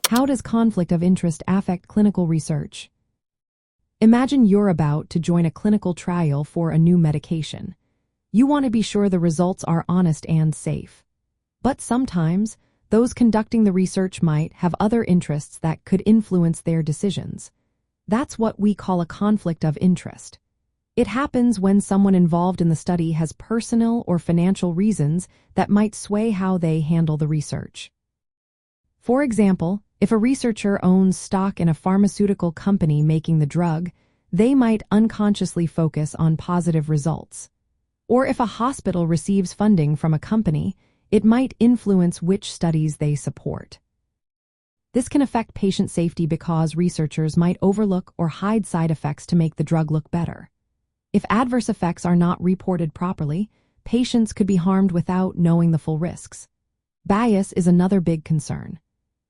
How does conflict of interest affect clinical research? Imagine you're about to join a clinical trial for a new medication. You want to be sure the results are honest and safe. But sometimes, those conducting the research might have other interests that could influence their decisions. That's what we call a conflict of interest. It happens when someone involved in the study has personal or financial reasons that might sway how they handle the research. For example, if a researcher owns stock in a pharmaceutical company making the drug, they might unconsciously focus on positive results. Or if a hospital receives funding from a company, it might influence which studies they support. This can affect patient safety because researchers might overlook or hide side effects to make the drug look better. If adverse effects are not reported properly, patients could be harmed without knowing the full risks. Bias is another big concern.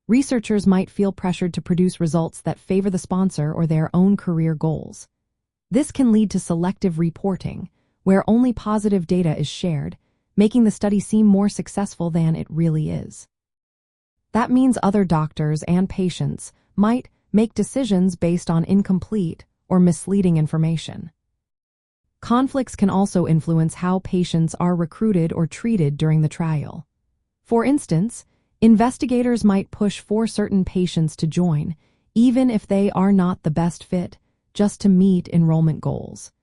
Researchers might feel pressured to produce results that favor the sponsor or their own career goals. This can lead to selective reporting, where only positive data is shared, making the study seem more successful than it really is. That means other doctors and patients might make decisions based on incomplete or misleading information. Conflicts can also influence how patients are recruited or treated during the trial. For instance, investigators might push for certain patients to join, even if they are not the best fit, just to meet enrollment goals.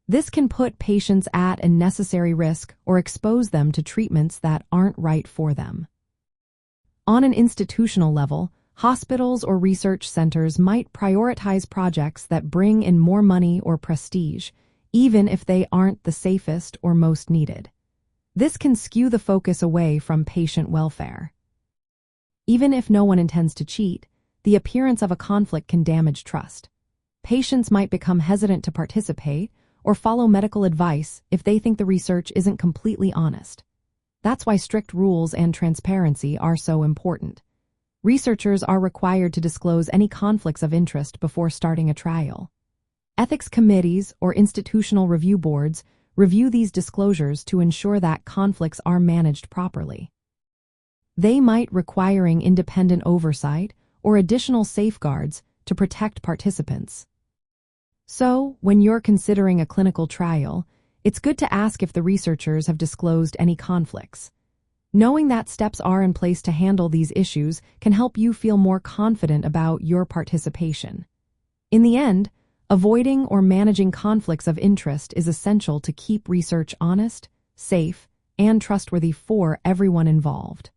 This can put patients at unnecessary risk or expose them to treatments that aren't right for them. On an institutional level, hospitals or research centers might prioritize projects that bring in more money or prestige, even if they aren't the safest or most needed. This can skew the focus away from patient welfare. Even if no one intends to cheat, the appearance of a conflict can damage trust. Patients might become hesitant to participate or follow medical advice if they think the research isn't completely honest. That's why strict rules and transparency are so important. Researchers are required to disclose any conflicts of interest before starting a trial. Ethics committees or institutional review boards review these disclosures to ensure that conflicts are managed properly. They might requiring independent oversight or additional safeguards to protect participants. So, when you're considering a clinical trial, it's good to ask if the researchers have disclosed any conflicts. Knowing that steps are in place to handle these issues can help you feel more confident about your participation. In the end, avoiding or managing conflicts of interest is essential to keep research honest, safe, and trustworthy for everyone involved.